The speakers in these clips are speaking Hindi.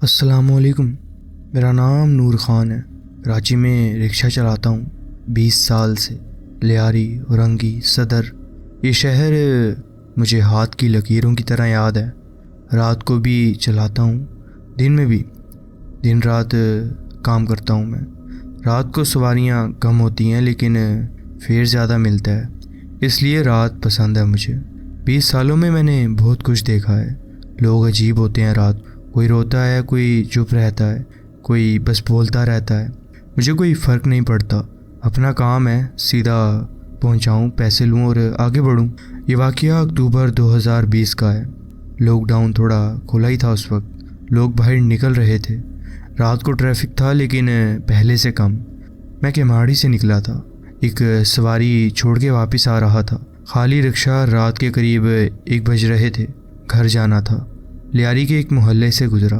अस्सलामुअलैकुम। मेरा नाम नूर ख़ान है। कराची में रिक्शा चलाता हूँ 20 साल से। लियारी, औरंगी, सदर, ये शहर मुझे हाथ की लकीरों की तरह याद है। रात को भी चलाता हूँ, दिन में भी। दिन रात काम करता हूँ मैं। रात को सवारियाँ कम होती हैं लेकिन फेयर ज़्यादा मिलता है, इसलिए रात पसंद है मुझे। 20 सालों में मैंने बहुत कुछ देखा है। लोग अजीब होते हैं रात। कोई रोता है, कोई चुप रहता है, कोई बस बोलता रहता है। मुझे कोई फ़र्क नहीं पड़ता। अपना काम है, सीधा पहुंचाऊं, पैसे लूं और आगे बढ़ूं। ये वाक़या अक्टूबर 2020 का है। लॉकडाउन थोड़ा खुला ही था उस वक्त। लोग बाहर निकल रहे थे। रात को ट्रैफिक था लेकिन पहले से कम। मैं केमाड़ी से निकला था। एक सवारी छोड़ के वापस आ रहा था। खाली रिक्शा। रात के करीब 1 बज रहे थे। घर जाना था। लियारी के एक मोहल्ले से गुजरा।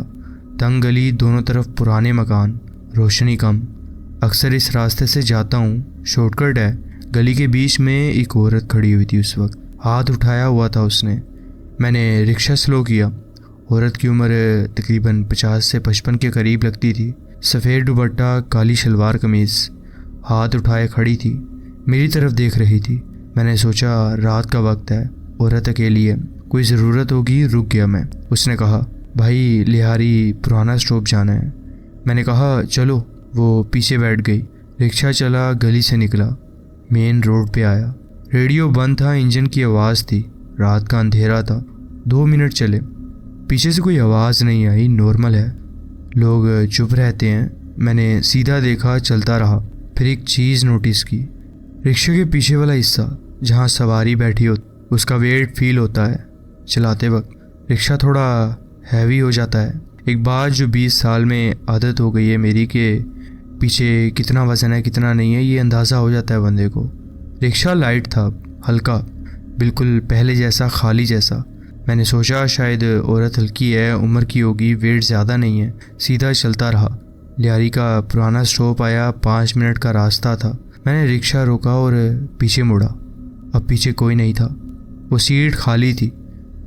तंग गली, दोनों तरफ पुराने मकान, रोशनी कम। अक्सर इस रास्ते से जाता हूँ, शॉर्टकट है। गली के बीच में एक औरत खड़ी हुई थी उस वक्त। हाथ उठाया हुआ था उसने। मैंने रिक्शा स्लो किया। औरत की उम्र तकरीबन 50 से 55 के करीब लगती थी। सफ़ेद दुपट्टा, काली शलवार कमीज़, हाथ उठाए खड़ी थी। मेरी तरफ देख रही थी। मैंने सोचा रात का वक्त है, औरत अकेली है, कोई ज़रूरत होगी। रुक गया मैं। उसने कहा, भाई लिहारी पुराना स्टॉप जाना है। मैंने कहा चलो। वो पीछे बैठ गई। रिक्शा चला, गली से निकला, मेन रोड पे आया। रेडियो बंद था, इंजन की आवाज़ थी। रात का अंधेरा था। 2 मिनट चले, पीछे से कोई आवाज़ नहीं आई। नॉर्मल है, लोग चुप रहते हैं। मैंने सीधा देखा, चलता रहा। फिर एक चीज़ नोटिस की। रिक्शे के पीछे वाला हिस्सा जहाँ सवारी बैठी हो, उसका वेट फील होता है चलाते वक्त। रिक्शा थोड़ा हैवी हो जाता है। एक बात जो 20 साल में आदत हो गई है मेरी, कि पीछे कितना वज़न है कितना नहीं है ये अंदाज़ा हो जाता है बंदे को। रिक्शा लाइट था, हल्का, बिल्कुल पहले जैसा, खाली जैसा। मैंने सोचा शायद औरत हल्की है, उम्र की होगी, वेट ज़्यादा नहीं है। सीधा चलता रहा। लियारी का पुराना स्टॉप आया। 5 मिनट का रास्ता था। मैंने रिक्शा रोका और पीछे मुड़ा। अब पीछे कोई नहीं था। वो सीट खाली थी।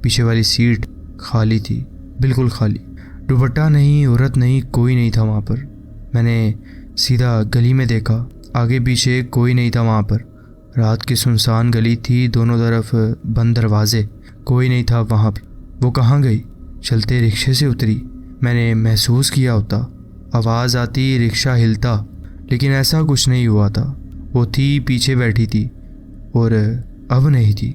पीछे वाली सीट खाली थी, बिल्कुल खाली। दुपट्टा नहीं, औरत नहीं, कोई नहीं था वहाँ पर। मैंने सीधा गली में देखा। आगे पीछे कोई नहीं था वहाँ पर। रात की सुनसान गली थी, दोनों तरफ बंद दरवाजे। कोई नहीं था वहाँ पर। वो कहाँ गई? चलते रिक्शे से उतरी। मैंने महसूस किया होता, आवाज़ आती, रिक्शा हिलता, लेकिन ऐसा कुछ नहीं हुआ था। वो थी, पीछे बैठी थी और अब नहीं थी।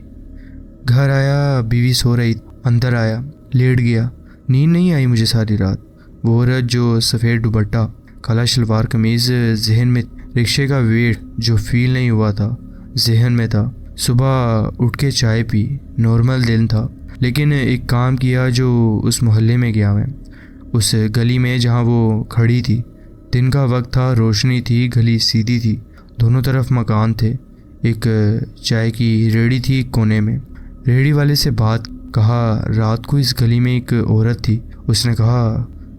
घर आया, बीवी सो रही। अंदर आया, लेट गया। नींद नहीं आई मुझे सारी रात। वो औरत, जो सफ़ेद दुपट्टा, काला शलवार कमीज़, जहन में रिक्शे का वेट जो फील नहीं हुआ था, जहन में था। सुबह उठ के चाय पी, नॉर्मल दिन था। लेकिन एक काम किया, जो उस मोहल्ले में गया मैं, उस गली में जहाँ वो खड़ी थी। दिन का वक्त था, रोशनी थी, गली सीधी थी, दोनों तरफ मकान थे। एक चाय की रेहड़ी थी कोने में। रेहड़ी वाले से बात कहा, रात को इस गली में एक औरत थी। उसने कहा,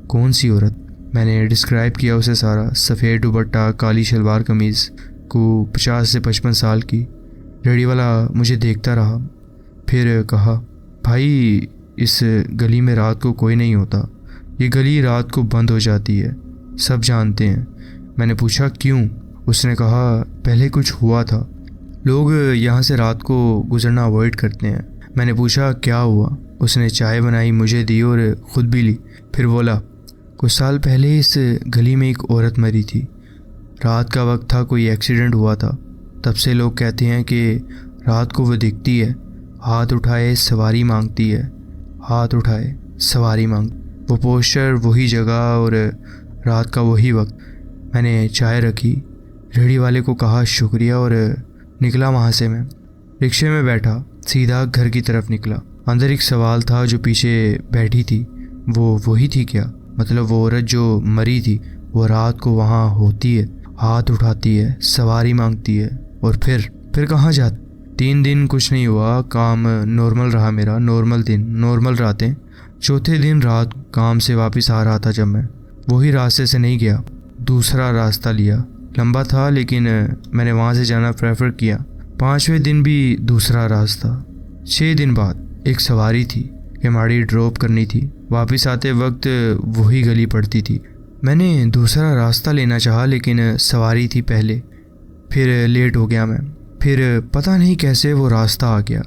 कौन सी औरत? मैंने डिस्क्राइब किया उसे सारा। सफ़ेद दुपट्टा, काली शलवार कमीज़, को 50 से 55 साल की। रेहड़ी वाला मुझे देखता रहा, फिर कहा, भाई इस गली में रात को कोई नहीं होता। ये गली रात को बंद हो जाती है, सब जानते हैं। मैंने पूछा क्यों? उसने कहा, पहले कुछ हुआ था, लोग यहाँ से रात को गुजरना अवॉइड करते हैं। मैंने पूछा क्या हुआ? उसने चाय बनाई, मुझे दी और ख़ुद भी ली। फिर बोला, कुछ साल पहले इस गली में एक औरत मरी थी। रात का वक्त था, कोई एक्सीडेंट हुआ था। तब से लोग कहते हैं कि रात को वो दिखती है, हाथ उठाए सवारी मांगती है, हाथ उठाए सवारी मांग। वो पोस्टर, वही जगह और रात का वही वक्त। मैंने चाय रखी, रेहड़ी वाले को कहा शुक्रिया और निकला वहाँ से। मैं रिक्शे में बैठा, सीधा घर की तरफ निकला। अंदर एक सवाल था, जो पीछे बैठी थी वो वही थी क्या? मतलब वो औरत जो मरी थी, वो रात को वहाँ होती है, हाथ उठाती है, सवारी मांगती है, और फिर कहाँ जाती? 3 दिन कुछ नहीं हुआ, काम नॉर्मल रहा मेरा। नॉर्मल दिन, नॉर्मल रातें। चौथे दिन रात काम से वापस आ रहा था जब मैं वही रास्ते से नहीं गया, दूसरा रास्ता लिया। लंबा था लेकिन मैंने वहाँ से जाना प्रेफर किया। 5वें दिन भी दूसरा रास्ता। 6 दिन बाद एक सवारी थी, केमाड़ी ड्रॉप करनी थी। वापस आते वक्त वही गली पड़ती थी। मैंने दूसरा रास्ता लेना चाहा लेकिन सवारी थी पहले। फिर लेट हो गया मैं। फिर पता नहीं कैसे वो रास्ता आ गया।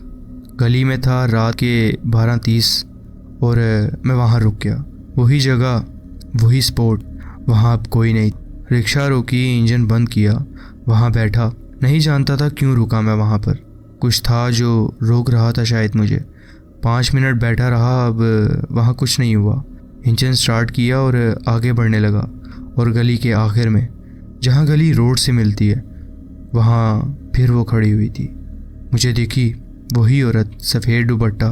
गली में था रात के 12:30 और मैं वहाँ रुक गया। वही जगह, वही स्पॉट, वहाँ अब कोई नहीं। रिक्शा रोकी, इंजन बंद किया, वहाँ बैठा। नहीं जानता था क्यों रुका मैं वहाँ पर। कुछ था जो रोक रहा था शायद मुझे। 5 मिनट बैठा रहा, अब वहाँ कुछ नहीं हुआ। इंजन स्टार्ट किया और आगे बढ़ने लगा और गली के आखिर में, जहाँ गली रोड से मिलती है, वहाँ फिर वो खड़ी हुई थी। मुझे देखी वही औरत, सफ़ेद दुपट्टा,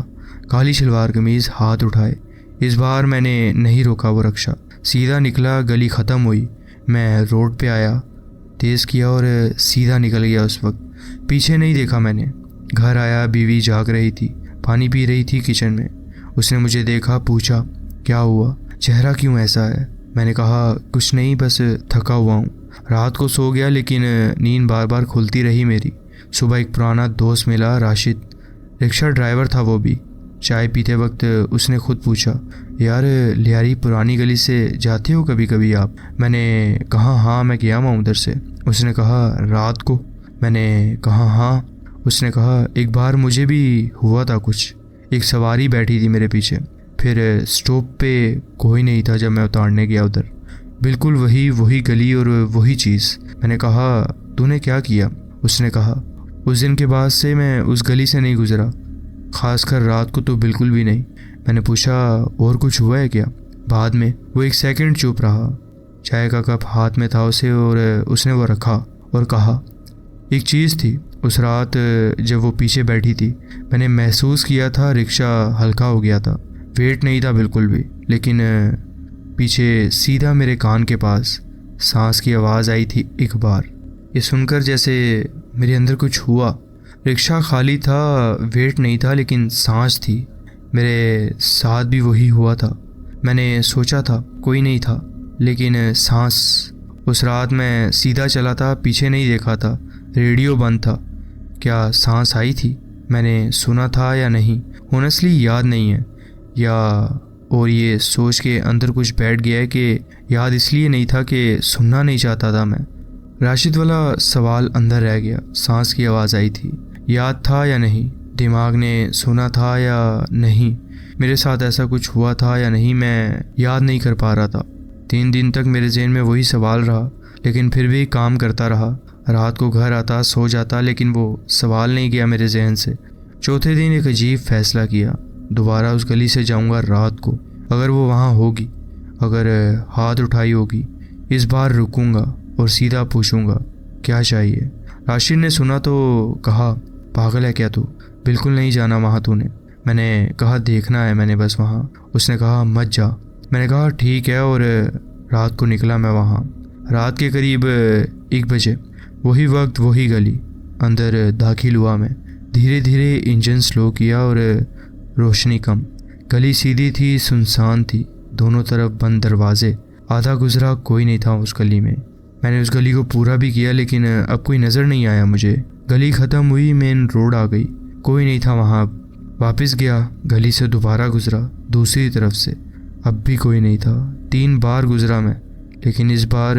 काली शलवार कमीज़, हाथ उठाए। इस बार मैंने नहीं रोका वो रिक्शा, सीधा निकला। गली ख़त्म हुई, मैं रोड पे आया, तेज़ किया और सीधा निकल गया। उस वक्त पीछे नहीं देखा मैंने। घर आया, बीवी जाग रही थी, पानी पी रही थी किचन में। उसने मुझे देखा, पूछा क्या हुआ, चेहरा क्यों ऐसा है। मैंने कहा कुछ नहीं, बस थका हुआ हूँ। रात को सो गया लेकिन नींद बार बार खुलती रही मेरी। सुबह एक पुराना दोस्त मिला, राशिद, रिक्शा ड्राइवर था वो भी। चाय पीते वक्त उसने खुद पूछा, यार लियारी पुरानी गली से जाते हो कभी कभी आप? मैंने कहा हाँ, मैं गया हूँ उधर से। उसने कहा रात को? मैंने कहा हाँ। उसने कहा एक बार मुझे भी हुआ था कुछ, एक सवारी बैठी थी मेरे पीछे। फिर स्टॉप पे कोई नहीं था जब मैं उतारने गया उधर। बिल्कुल वही गली और वही चीज़। मैंने कहा तूने क्या किया? उसने कहा उस दिन के बाद से मैं उस गली से नहीं गुजरा, ख़ासकर रात को तो बिल्कुल भी नहीं। मैंने पूछा और कुछ हुआ है क्या? बाद में वो 1 सेकंड चुप रहा। चाय का कप हाथ में था उसे और उसने वो रखा और कहा एक चीज़ थी, उस रात जब वो पीछे बैठी थी मैंने महसूस किया था रिक्शा हल्का हो गया था। वेट नहीं था बिल्कुल भी, लेकिन पीछे सीधा मेरे कान के पास सांस की आवाज़ आई थी एक बार। ये सुनकर जैसे मेरे अंदर कुछ हुआ। रिक्शा खाली था, वेट नहीं था, लेकिन सांस थी। मेरे साथ भी वही हुआ था। मैंने सोचा था कोई नहीं था, लेकिन सांस। उस रात मैं सीधा चला था, पीछे नहीं देखा था। रेडियो बंद था। क्या सांस आई थी? मैंने सुना था या नहीं, ऑनेस्टली याद नहीं है। या और ये सोच के अंदर कुछ बैठ गया है कि याद इसलिए नहीं था कि सुनना नहीं चाहता था मैं। राशिद वाला सवाल अंदर रह गया। सांस की आवाज़ आई थी, याद था या नहीं? दिमाग ने सुना था या नहीं? मेरे साथ ऐसा कुछ हुआ था या नहीं, मैं याद नहीं कर पा रहा था। 3 दिन तक मेरे जहन में वही सवाल रहा, लेकिन फिर भी काम करता रहा। रात को घर आता, सो जाता, लेकिन वो सवाल नहीं गया मेरे जहन से। चौथे दिन एक अजीब फैसला किया, दोबारा उस गली से जाऊंगा रात को। अगर वो वहाँ होगी, अगर हाथ उठाई होगी, इस बार रुकूंगा और सीधा पूछूंगा क्या चाहिए। राशिद ने सुना तो कहा पागल है क्या तू, बिल्कुल नहीं जाना वहाँ तूने। मैंने कहा देखना है मैंने बस वहाँ। उसने कहा मत जा। मैंने कहा ठीक है, और रात को निकला मैं वहाँ। रात के करीब 1 बजे, वही वक्त, वही गली। अंदर दाखिल हुआ मैं। धीरे धीरे इंजन स्लो किया और रोशनी कम। गली सीधी थी, सुनसान थी, दोनों तरफ बंद दरवाजे। आधा गुजरा, कोई नहीं था उस गली में। मैंने उस गली को पूरा भी किया, लेकिन अब कोई नज़र नहीं आया मुझे। गली ख़त्म हुई, मेन रोड आ गई, कोई नहीं था वहाँ। वापस गया, गली से दोबारा गुजरा, दूसरी तरफ से, अब भी कोई नहीं था। 3 बार गुजरा मैं, लेकिन इस बार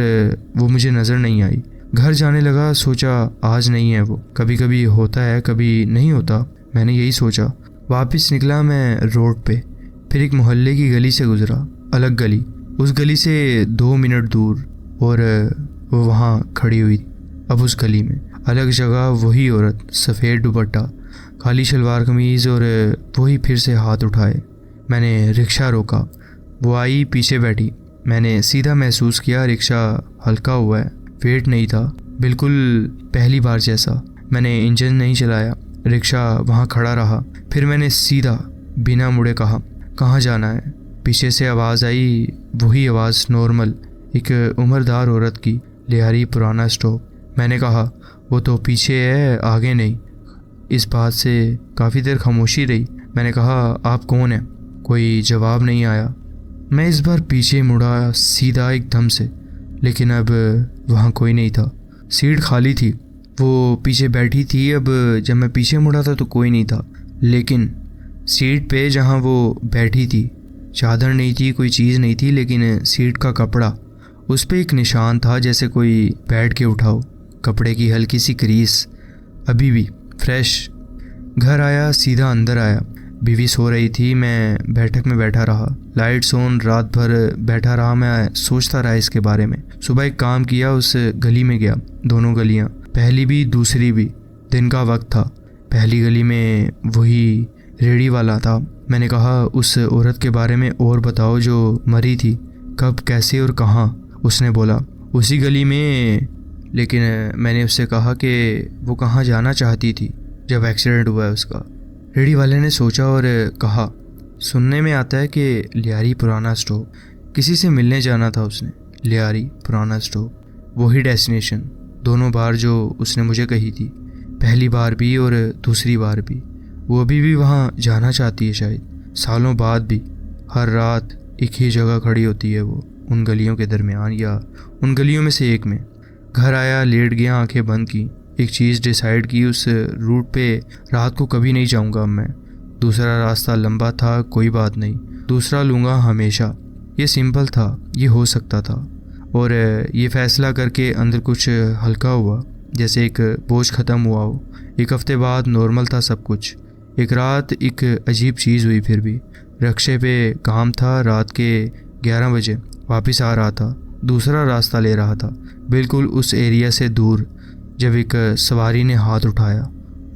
वो मुझे नज़र नहीं आई। घर जाने लगा, सोचा आज नहीं है वो, कभी कभी होता है, कभी नहीं होता। मैंने यही सोचा। वापस निकला मैं रोड पे, फिर एक मोहल्ले की गली से गुजरा, अलग गली। उस गली से 2 मिनट दूर, और वो वहाँ खड़ी हुई। अब उस गली में अलग जगह, वही औरत, सफ़ेद दुपट्टा, काली शलवार कमीज़, और वही फिर से हाथ उठाए। मैंने रिक्शा रोका, वो आई, पीछे बैठी। मैंने सीधा महसूस किया रिक्शा हल्का हुआ है, वेट नहीं था, बिल्कुल पहली बार जैसा। मैंने इंजन नहीं चलाया, रिक्शा वहाँ खड़ा रहा। फिर मैंने सीधा बिना मुड़े कहा कहाँ जाना है? पीछे से आवाज़ आई, वही आवाज़ नॉर्मल, एक उम्रदार औरत की, लियारी पुराना स्टॉप। मैंने कहा वो तो पीछे है, आगे नहीं। इस बात से काफ़ी देर खामोशी रही। मैंने कहा आप कौन हैं? कोई जवाब नहीं आया। मैं इस बार पीछे मुड़ा, सीधा एकदम से, लेकिन अब वहाँ कोई नहीं था। सीट खाली थी, वो पीछे बैठी थी। अब जब मैं पीछे मुड़ा था तो कोई नहीं था, लेकिन सीट पे जहाँ वो बैठी थी चादर नहीं थी, कोई चीज़ नहीं थी, लेकिन सीट का कपड़ा, उस पे एक निशान था जैसे कोई बैठ के उठाओ। कपड़े की हल्की सी क्रीस अभी भी फ्रेश। घर आया, सीधा अंदर आया। बीवी सो रही थी, मैं बैठक में बैठा रहा, लाइट्स ऑन, रात भर बैठा रहा। मैं सोचता रहा इसके बारे में। सुबह एक काम किया, उस गली में गया। दोनों गलियां, पहली भी दूसरी भी। दिन का वक्त था। पहली गली में वही रेडी वाला था। मैंने कहा, उस औरत के बारे में और बताओ जो मरी थी, कब, कैसे और कहाँ। उसने बोला, उसी गली में। लेकिन मैंने उससे कहा कि वो कहाँ जाना चाहती थी जब एक्सीडेंट हुआ है उसका। रेडी वाले ने सोचा और कहा, सुनने में आता है कि लियारी पुराना स्टॉप, किसी से मिलने जाना था उसने। लियारी पुराना स्टॉप, वही डेस्टिनेशन। दोनों बार जो उसने मुझे कही थी, पहली बार भी और दूसरी बार भी। वो अभी भी वहाँ जाना चाहती है शायद, सालों बाद भी। हर रात एक ही जगह खड़ी होती है वो, उन गलियों के दरमियान या उन गलियों में से एक में। घर आया, लेट गया, आंखें बंद की। एक चीज़ डिसाइड की, उस रूट पे रात को कभी नहीं जाऊंगा अब मैं। दूसरा रास्ता लंबा था, कोई बात नहीं, दूसरा लूँगा हमेशा। ये सिंपल था, ये हो सकता था। और ये फ़ैसला करके अंदर कुछ हल्का हुआ, जैसे एक बोझ ख़त्म हुआ हो। एक हफ्ते बाद नॉर्मल था सब कुछ। एक रात एक अजीब चीज़ हुई फिर भी। रक्शे पे काम था, रात के 11 बजे वापस आ रहा था, दूसरा रास्ता ले रहा था, बिल्कुल उस एरिया से दूर। जब एक सवारी ने हाथ उठाया,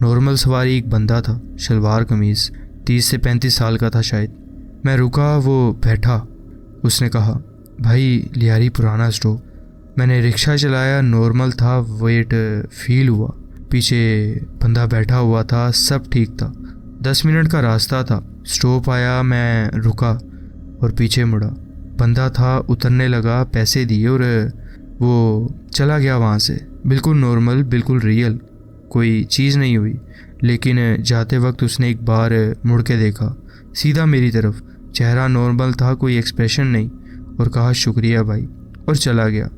नॉर्मल सवारी, एक बंदा था, शलवार कमीज़, 30 से 35 साल का था शायद। मैं रुका, वो बैठा। उसने कहा, भाई लियारी पुराना स्टॉप। मैंने रिक्शा चलाया, नॉर्मल था, वेट फील हुआ। पीछे बंदा बैठा हुआ था, सब ठीक था। 10 मिनट का रास्ता था। स्टॉप आया, मैं रुका और पीछे मुड़ा। बंदा था, उतरने लगा, पैसे दिए और वो चला गया वहाँ से। बिल्कुल नॉर्मल, बिल्कुल रियल, कोई चीज़ नहीं हुई। लेकिन जाते वक्त उसने एक बार मुड़ के देखा, सीधा मेरी तरफ। चेहरा नॉर्मल था, कोई एक्सप्रेशन नहीं, और कहा, शुक्रिया भाई, और चला गया।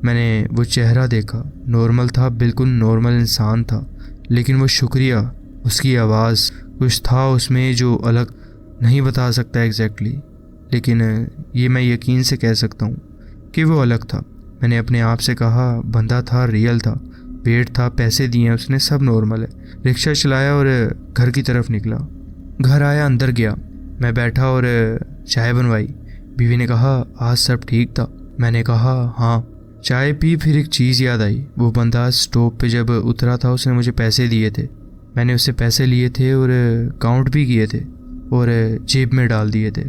मैंने वो चेहरा देखा, नॉर्मल था, बिल्कुल नॉर्मल इंसान था, लेकिन वो शुक्रिया, उसकी आवाज़, कुछ था उसमें जो अलग, नहीं बता सकता एग्जैक्टली, लेकिन ये मैं यकीन से कह सकता हूँ कि वो अलग था। मैंने अपने आप से कहा, बंदा था, रियल था, वेट था, पैसे दिए उसने, सब नॉर्मल है। रिक्शा चलाया और घर की तरफ निकला। घर आया, अंदर गया, मैं बैठा और चाय बनवाई। बीवी ने कहा, आज सब ठीक था? मैंने कहा, हाँ। चाय पी, फिर एक चीज़ याद आई। वो बंदा स्टॉप पे जब उतरा था, उसने मुझे पैसे दिए थे। मैंने उससे पैसे लिए थे और काउंट भी किए थे और जेब में डाल दिए थे।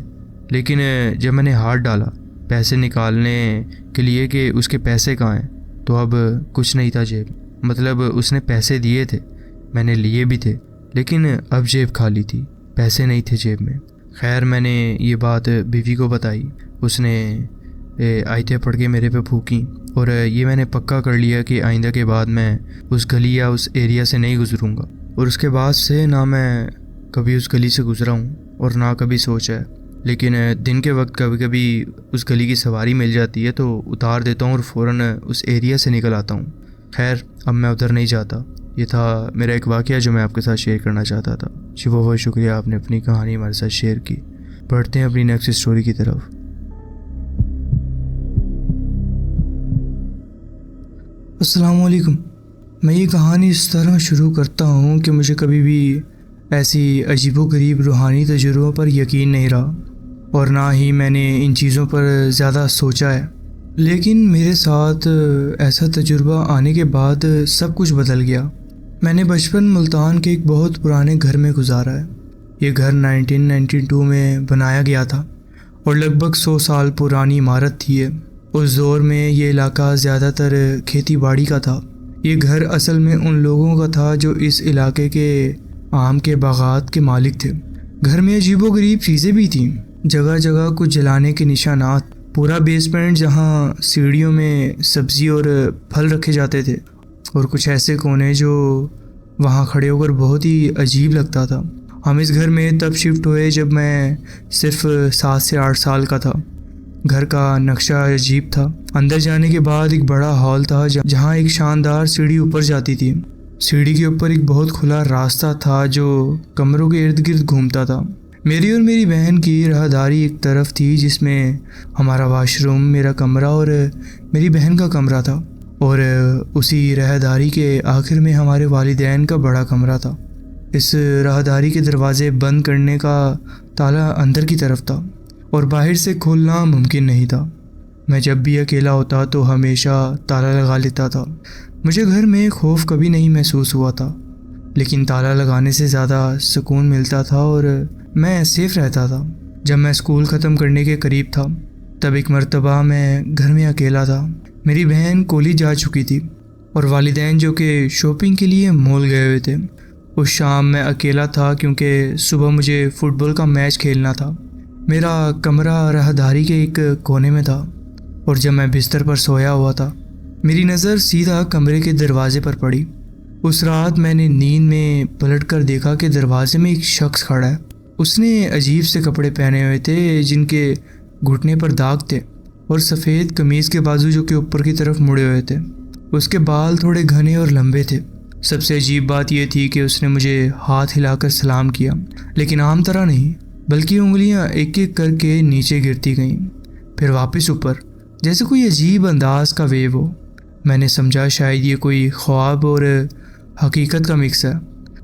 लेकिन जब मैंने हाथ डाला पैसे निकालने के लिए कि उसके पैसे कहाँ हैं, तो अब कुछ नहीं था जेब। मतलब उसने पैसे दिए थे, मैंने लिए भी थे, लेकिन अब जेब खाली थी, पैसे नहीं थे जेब में। खैर, मैंने ये बात बीवी को बताई। उसने आयतें पढ़ के मेरे पे फूकी और ये मैंने पक्का कर लिया कि आइंदा के बाद मैं उस गली या उस एरिया से नहीं गुजरूंगा। और उसके बाद से ना मैं कभी उस गली से गुजरा हूँ और ना कभी सोचा है। लेकिन दिन के वक्त कभी कभी उस गली की सवारी मिल जाती है तो उतार देता हूँ और फ़ौरन उस एरिया से निकल आता हूँ। खैर, अब मैं उधर नहीं जाता। ये था मेरा एक वाक़या जो मैं आपके साथ शेयर करना चाहता था। जी बहुत शुक्रिया, आपने अपनी कहानी हमारे साथ शेयर की। बढ़ते हैं अपनी नेक्स्ट स्टोरी की तरफ। अस्सलाम वालेकुम। मैं ये कहानी इस तरह शुरू करता हूँ कि मुझे कभी भी ऐसी अजीबोगरीब रूहानी तजुर्बों पर यकीन नहीं रहा और ना ही मैंने इन चीज़ों पर ज़्यादा सोचा है। लेकिन मेरे साथ ऐसा तजुर्बा आने के बाद सब कुछ बदल गया। मैंने बचपन मुल्तान के एक बहुत पुराने घर में गुजारा है। ये घर 1992 में बनाया गया था और लगभग 100 साल पुरानी इमारत थी ये। उस दौर में ये इलाका ज़्यादातर खेती बाड़ी का था। ये घर असल में उन लोगों का था जो इस इलाके के आम के बागात के मालिक थे। घर में अजीबोगरीब चीज़ें भी थीं, जगह जगह कुछ जलाने के निशानात, पूरा बेसमेंट जहाँ सीढ़ियों में सब्ज़ी और फल रखे जाते थे, और कुछ ऐसे कोने जो वहाँ खड़े होकर बहुत ही अजीब लगता था। हम इस घर में तब शिफ्ट हुए जब मैं सिर्फ 7 से 8 साल का था। घर का नक्शा अजीब था। अंदर जाने के बाद एक बड़ा हॉल था जहाँ एक शानदार सीढ़ी ऊपर जाती थी। सीढ़ी के ऊपर एक बहुत खुला रास्ता था जो कमरों के इर्द गिर्द घूमता था। मेरी और मेरी बहन की राहदारी एक तरफ थी जिसमें हमारा वॉशरूम, मेरा कमरा और मेरी बहन का कमरा था, और उसी राहदारी के आखिर में हमारे वालिदैन का बड़ा कमरा था। इस राहदारी के दरवाज़े बंद करने का ताला अंदर की तरफ था और बाहर से खोलना मुमकिन नहीं था। मैं जब भी अकेला होता तो हमेशा ताला लगा लेता था। मुझे घर में खौफ कभी नहीं महसूस हुआ था, लेकिन ताला लगाने से ज़्यादा सुकून मिलता था और मैं सेफ रहता था। जब मैं स्कूल ख़त्म करने के करीब था तब एक मर्तबा मैं घर में अकेला था। मेरी बहन कॉलेज जा चुकी थी और वालिदैन जो कि शॉपिंग के लिए मॉल गए हुए थे। उस शाम मैं अकेला था क्योंकि सुबह मुझे फ़ुटबॉल का मैच खेलना था। मेरा कमरा राहदारी के एक कोने में था और जब मैं बिस्तर पर सोया हुआ था मेरी नज़र सीधा कमरे के दरवाजे पर पड़ी। उस रात मैंने नींद में पलट कर देखा कि दरवाजे में एक शख्स खड़ा है। उसने अजीब से कपड़े पहने हुए थे जिनके घुटने पर दाग थे और सफ़ेद कमीज़ के बाजू जो कि ऊपर की तरफ मुड़े हुए थे। उसके बाल थोड़े घने और लंबे थे। सबसे अजीब बात यह थी कि उसने मुझे हाथ हिलाकर सलाम किया, लेकिन आम तरह नहीं, बल्कि उंगलियां एक एक करके नीचे गिरती गईं, फिर वापस ऊपर, जैसे कोई अजीब अंदाज का वेव हो। मैंने समझा शायद ये कोई ख्वाब और हकीकत का मिक्स है।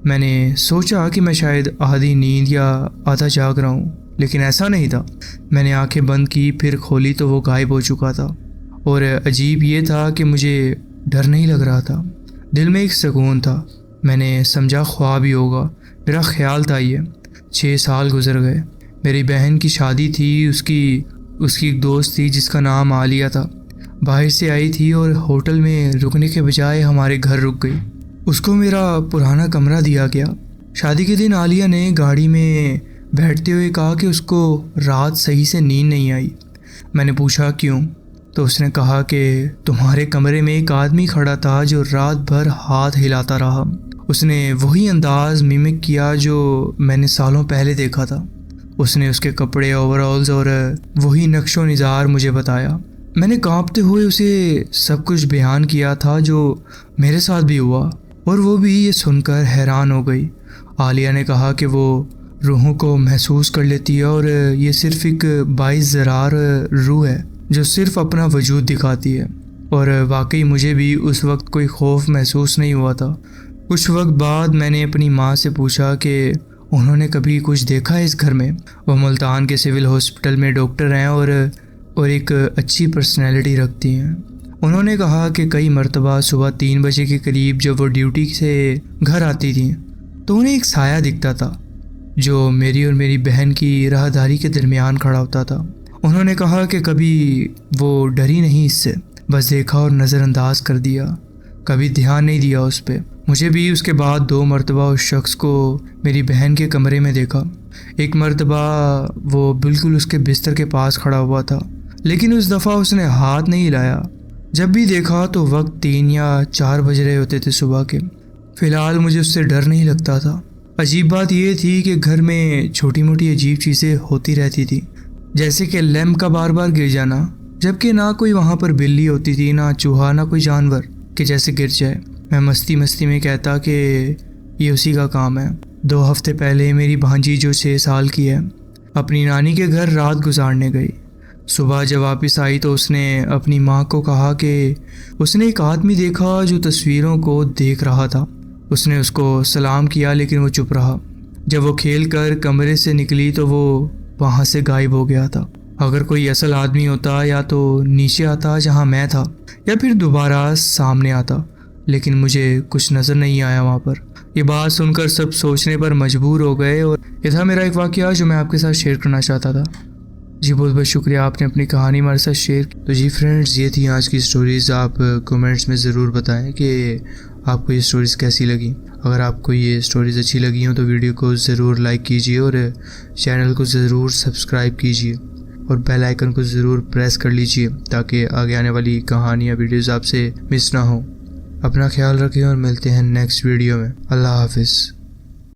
मैंने सोचा कि मैं शायद आधी नींद या आधा जाग रहा हूँ, लेकिन ऐसा नहीं था। मैंने आंखें बंद की, फिर खोली तो वो गायब हो चुका था। और अजीब ये था कि मुझे डर नहीं लग रहा था, दिल में एक सुकून था। मैंने समझा ख्वाब ही होगा, मेरा ख्याल था ये। 6 साल गुजर गए। मेरी बहन की शादी थी। उसकी एक दोस्त थी जिसका नाम आलिया था। बाहर से आई थी और होटल में रुकने के बजाय हमारे घर रुक गई। उसको मेरा पुराना कमरा दिया गया। शादी के दिन आलिया ने गाड़ी में बैठते हुए कहा कि उसको रात सही से नींद नहीं आई। मैंने पूछा क्यों, तो उसने कहा कि तुम्हारे कमरे में एक आदमी खड़ा था जो रात भर हाथ हिलाता रहा। उसने वही अंदाज मिमिक किया जो मैंने सालों पहले देखा था। उसने उसके कपड़े, ओवरऑल्स और वही नक्शो निज़ार मुझे बताया। मैंने कांपते हुए उसे सब कुछ बयान किया था जो मेरे साथ भी हुआ, और वो भी ये सुनकर हैरान हो गई। आलिया ने कहा कि वो रूहों को महसूस कर लेती है और ये सिर्फ एक बाइज़रार रूह है जो सिर्फ अपना वजूद दिखाती है। और वाकई मुझे भी उस वक्त कोई खौफ महसूस नहीं हुआ था। कुछ वक्त बाद मैंने अपनी माँ से पूछा कि उन्होंने कभी कुछ देखा है इस घर में। वो मुल्तान के सिविल हॉस्पिटल में डॉक्टर हैं और एक अच्छी पर्सनैलिटी रखती हैं। उन्होंने कहा कि कई मरतबा सुबह 3 बजे के करीब जब वो ड्यूटी से घर आती थी तो उन्हें एक साया दिखता था जो मेरी और मेरी बहन की राहदारी के दरमियान खड़ा होता था। उन्होंने कहा कि कभी वो डरी नहीं इससे, बस देखा और नज़रअंदाज कर दिया, कभी ध्यान नहीं दिया उस पर। मुझे भी उसके बाद 2 मरतबा उस शख्स को मेरी बहन के कमरे में देखा। एक मरतबा वो बिल्कुल उसके बिस्तर के पास खड़ा हुआ था, लेकिन उस दफ़ा उसने हाथ नहीं हिलाया। जब भी देखा तो वक्त 3 या 4 बज रहे होते थे सुबह के। फ़िलहाल मुझे उससे डर नहीं लगता था। अजीब बात यह थी कि घर में छोटी मोटी अजीब चीज़ें होती रहती थी, जैसे कि लैंप का बार बार गिर जाना, जबकि ना कोई वहाँ पर बिल्ली होती थी, ना चूहा, ना कोई जानवर कि जैसे गिर जाए। मैं मस्ती मस्ती में कहता कि ये उसी का काम है। 2 हफ्ते पहले मेरी भांजी जो 6 साल की है अपनी नानी के घर रात गुजारने गई। सुबह जब वापस आई तो उसने अपनी माँ को कहा कि उसने एक आदमी देखा जो तस्वीरों को देख रहा था। उसने उसको सलाम किया लेकिन वो चुप रहा। जब वो खेल कर कमरे से निकली तो वो वहाँ से गायब हो गया था। अगर कोई असल आदमी होता या तो नीचे आता जहाँ मैं था या फिर दोबारा सामने आता, लेकिन मुझे कुछ नज़र नहीं आया वहाँ पर। ये बात सुनकर सब सोचने पर मजबूर हो गए और ये था मेरा एक वाक़या जो मैं आपके साथ शेयर करना चाहता था। जी बहुत बहुत शुक्रिया, आपने अपनी कहानी हमारे साथ शेयर की। तो जी फ्रेंड्स, ये थी आज की स्टोरीज़। आप कमेंट्स में ज़रूर बताएं कि आपको ये स्टोरीज़ कैसी लगी। अगर आपको ये स्टोरीज़ अच्छी लगी हो तो वीडियो को ज़रूर लाइक कीजिए और चैनल को ज़रूर सब्सक्राइब कीजिए और बेल आइकन को ज़रूर प्रेस कर लीजिए ताकि आगे आने वाली कहानियाँ वीडियोज़ आपसे मिस ना हो। अपना ख्याल रखें और मिलते हैं नेक्स्ट वीडियो में। अल्लाह हाफिज़।